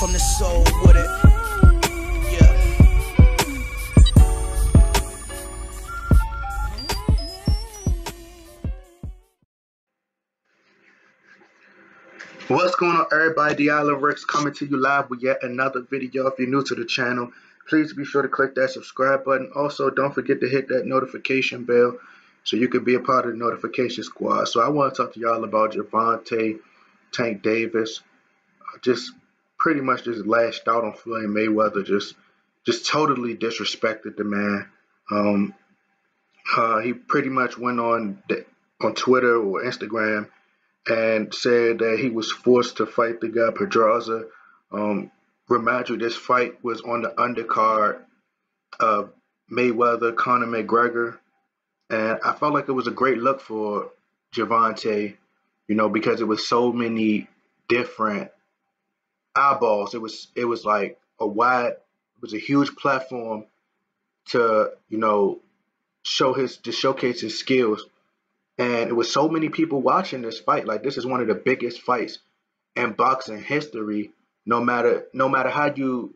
from the soul with it. Yeah. What's going on, everybody? The Island Rex coming to you live with yet another video. If you're new to the channel, please be sure to click that subscribe button. Also, don't forget to hit that notification bell so you can be a part of the notification squad. So I want to talk to y'all about Gervonta Tank Davis. Just pretty much just lashed out on Floyd Mayweather. Just totally disrespected the man. He pretty much went on Twitter or Instagram and said that he was forced to fight the guy Pedraza. Remind you, this fight was on the undercard of Mayweather, Conor McGregor, and I felt like it was a great look for Gervonta, because it was so many different eyeballs. It was like it was a huge platform to showcase his skills. And it was so many people watching this fight. Like, this is one of the biggest fights in boxing history. No matter how you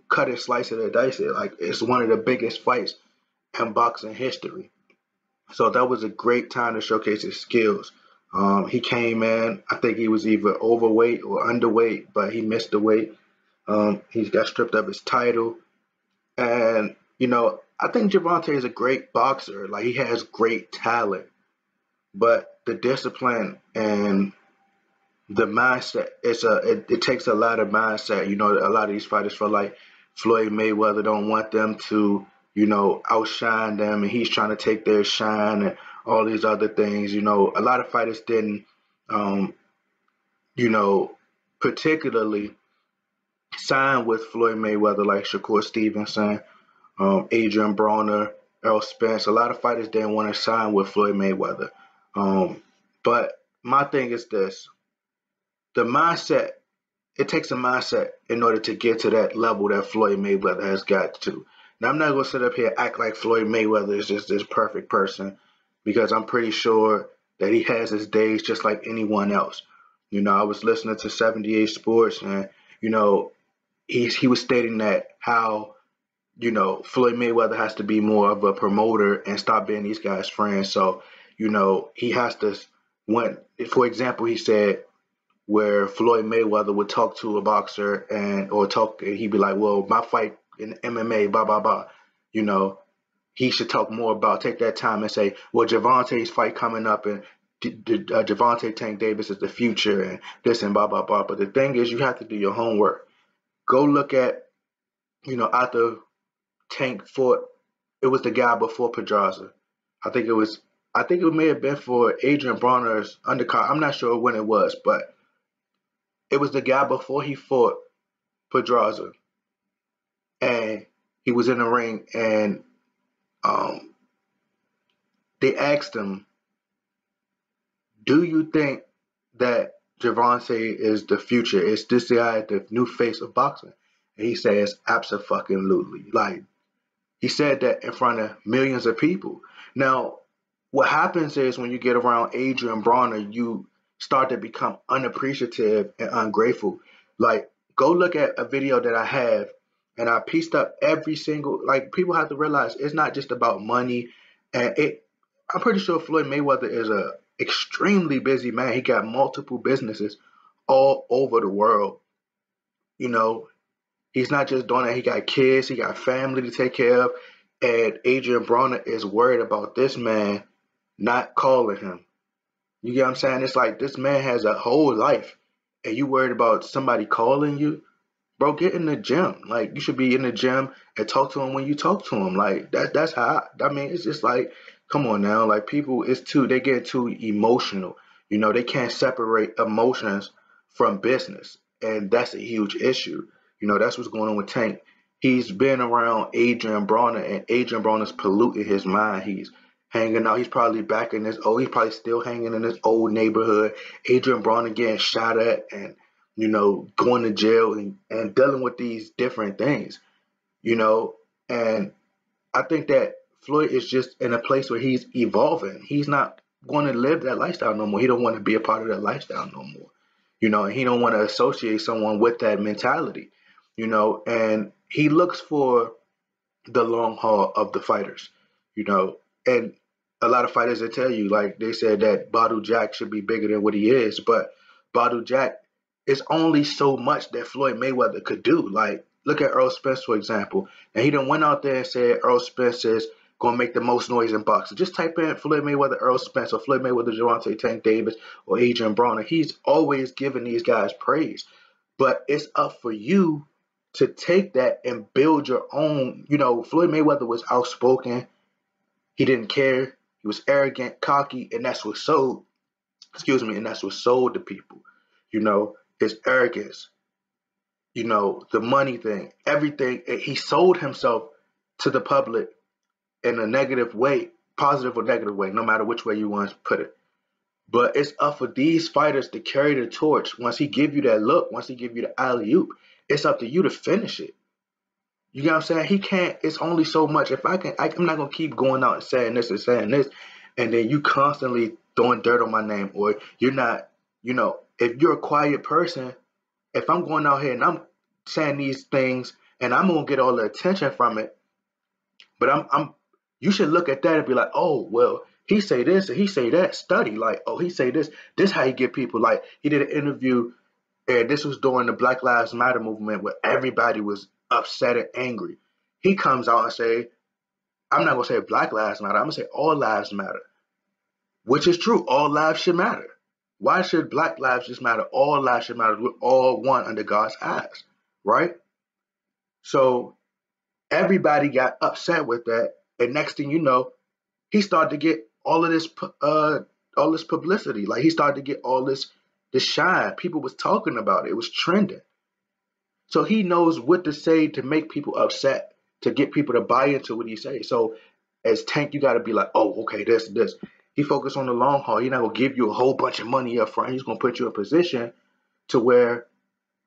cut it, slice it, or dice it, like, it's one of the biggest fights in boxing history. So that was a great time to showcase his skills. He came in, I think he was either overweight or underweight, but he missed the weight. He got stripped of his title, and I think Gervonta is a great boxer. Like, he has great talent, but the discipline and the mindset, it takes a lot of mindset. A lot of these fighters feel like Floyd Mayweather don't want them to, outshine them, and he's trying to take their shine and all these other things. A lot of fighters didn't, particularly sign with Floyd Mayweather, like Shakur Stevenson, Adrien Broner, Earl Spence. A lot of fighters didn't want to sign with Floyd Mayweather. But my thing is this: the mindset. It takes a mindset in order to get to that level that Floyd Mayweather has got to. Now, I'm not going to sit up here and act like Floyd Mayweather is just this perfect person, because I'm pretty sure that he has his days just like anyone else. I was listening to 78 Sports, and he was stating that how Floyd Mayweather has to be more of a promoter and stop being these guys' friends. So, he has to, for example, he said where Floyd Mayweather would talk to a boxer and he'd be like, well, my fight in MMA, blah, blah, blah. He should talk more about, take that time and say, well, Gervonta's fight coming up, and Gervonta Tank Davis is the future, and this and blah, blah, blah. But the thing is, you have to do your homework. Go look at, after Tank fought, it was the guy before Pedraza. I think it may have been for Adrien Broner's undercard. I'm not sure when it was, but it was the guy before he fought Pedraza. And he was in the ring, and they asked him, do you think that Gervonta is the future? Is this guy the new face of boxing? And he says, abso-fucking-lutely. Like, he said that in front of millions of people. Now, what happens is when you get around Adrien Broner, you start to become unappreciative and ungrateful. Like, go look at a video that I have, and I pieced up every single, like, people have to realize it's not just about money. And I'm pretty sure Floyd Mayweather is a extremely busy man. He got multiple businesses all over the world. He's not just doing that. He got kids, he got family to take care of. And Adrien Broner is worried about this man not calling him. You get what I'm saying? It's like, this man has a whole life, and you worried about somebody calling you? Bro, get in the gym. Like, you should be in the gym and talk to him when you talk to him. Like, that's how, it's just like, come on now. Like, people, they get too emotional. They can't separate emotions from business. And that's a huge issue. That's what's going on with Tank. He's been around Adrien Broner, and Adrien Broner's polluting his mind. He's hanging out. He's probably back in he's probably still hanging in his old neighborhood. Adrien Broner getting shot at and, going to jail and dealing with these different things, and I think that Floyd is just in a place where he's evolving. He's not going to live that lifestyle no more. He don't want to be a part of that lifestyle no more. and he don't want to associate someone with that mentality, and he looks for the long haul of the fighters, and a lot of fighters that tell you, like they said that Badu Jack should be bigger than what he is, but Badu Jack is only so much that Floyd Mayweather could do. Like, look at Earl Spence, for example. And he done went out there and said Earl Spence is going to make the most noise in boxing. Just type in Floyd Mayweather, Earl Spence, or Floyd Mayweather, Gervonta Tank Davis, or Adrien Broner. He's always giving these guys praise. But it's up for you to take that and build your own. Floyd Mayweather was outspoken. He didn't care. He was arrogant, cocky, and that's what sold. And that's what sold to people. His arrogance. The money thing, everything. He sold himself to the public in a negative way, positive or negative way, no matter which way you want to put it. But it's up for these fighters to carry the torch. Once he give you that look, once he give you the alley-oop, it's up to you to finish it. You know what I'm saying? He can't. It's only so much. If I'm not gonna keep going out and saying this and saying this, and then you constantly throwing dirt on my name, or you're not. If you're a quiet person, if I'm going out here and I'm saying these things and I'm gonna get all the attention from it, but you should look at that and be like, oh well, he say this and he say that. Study, like, oh, he say this. This how you get people. Like, he did an interview, and this was during the Black Lives Matter movement where everybody was upset and angry. He comes out and say, I'm not gonna say Black Lives Matter. I'm gonna say all lives matter, which is true. All lives should matter. Why should Black lives just matter? All lives should matter. We're all one under God's eyes, right? So everybody got upset with that, and next thing you know, he started to get all this publicity. Like, he started to get all this shine. People was talking about it. It was trending. So he knows what to say to make people upset, to get people to buy into what he says. So as Tank, you got to be like, oh, okay, this. He focused on the long haul. He's not going to give you a whole bunch of money up front. He's going to put you in a position to where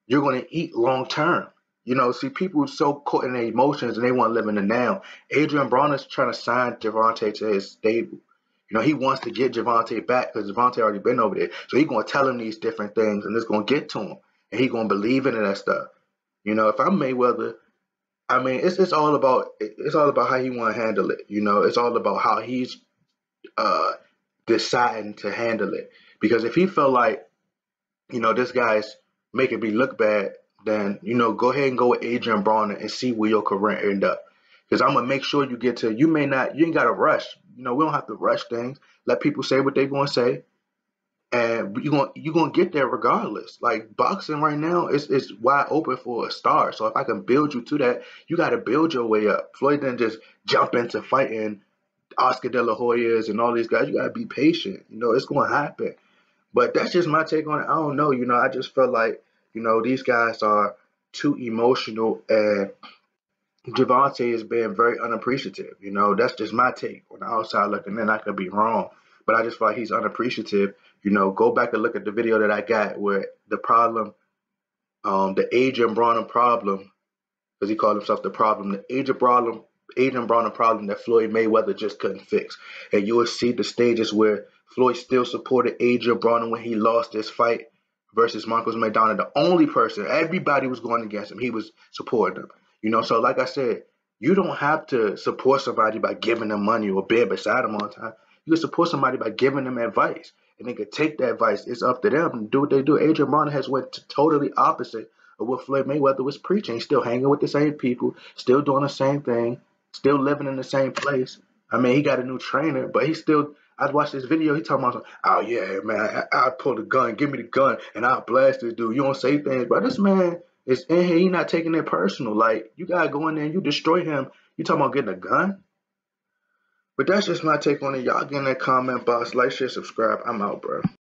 you're going to eat long term. See, people are so caught in their emotions and they want to live in the now. Adrien Broner's trying to sign Gervonta to his stable. He wants to get Gervonta back because Gervonta already been over there. So he's going to tell him these different things and it's going to get to him. And he's going to believe in that stuff. If I'm Mayweather, I mean, it's all about how he want to handle it. It's all about how he's deciding to handle it. Because if he felt like, this guy's making me look bad, then, go ahead and go with Adrien Broner and see where your career end up. Because I'm going to make sure you get to, you ain't got to rush. We don't have to rush things. Let people say what they're going to say. And you're gonna get there regardless. Like, boxing right now is wide open for a star. So if I can build you to that, you got to build your way up. Floyd didn't just jump into fighting Oscar De La Hoya's and all these guys. You got to be patient. It's going to happen. But that's just my take on it. I don't know. I just feel like, these guys are too emotional, and Gervonta is being very unappreciative. That's just my take on the outside looking in. I could be wrong, but I just feel like he's unappreciative. Go back and look at the video that I got where the problem, the Adrien Broner problem, because he called himself the problem, the Adrien Broner problem that Floyd Mayweather just couldn't fix. And you will see the stages where Floyd still supported Adrien Broner when he lost this fight versus Marcos Maidana. The only person, everybody was going against him, he was supporting him. So like I said, you don't have to support somebody by giving them money or being beside them all the time. You can support somebody by giving them advice, and they can take that advice. It's up to them and do what they do. Adrien Broner has went totally opposite of what Floyd Mayweather was preaching. He's still hanging with the same people, still doing the same thing, still living in the same place. I mean, he got a new trainer, but he still. I watched this video. He talking about, oh yeah, man, I'll pull the gun, give me the gun, and I'll blast this dude. You don't say things, but this man is in here. He not taking it personal. Like, you gotta go in there and you destroy him. You talking about getting a gun? But that's just my take on it. Y'all get in that comment box, like, share, subscribe. I'm out, bro.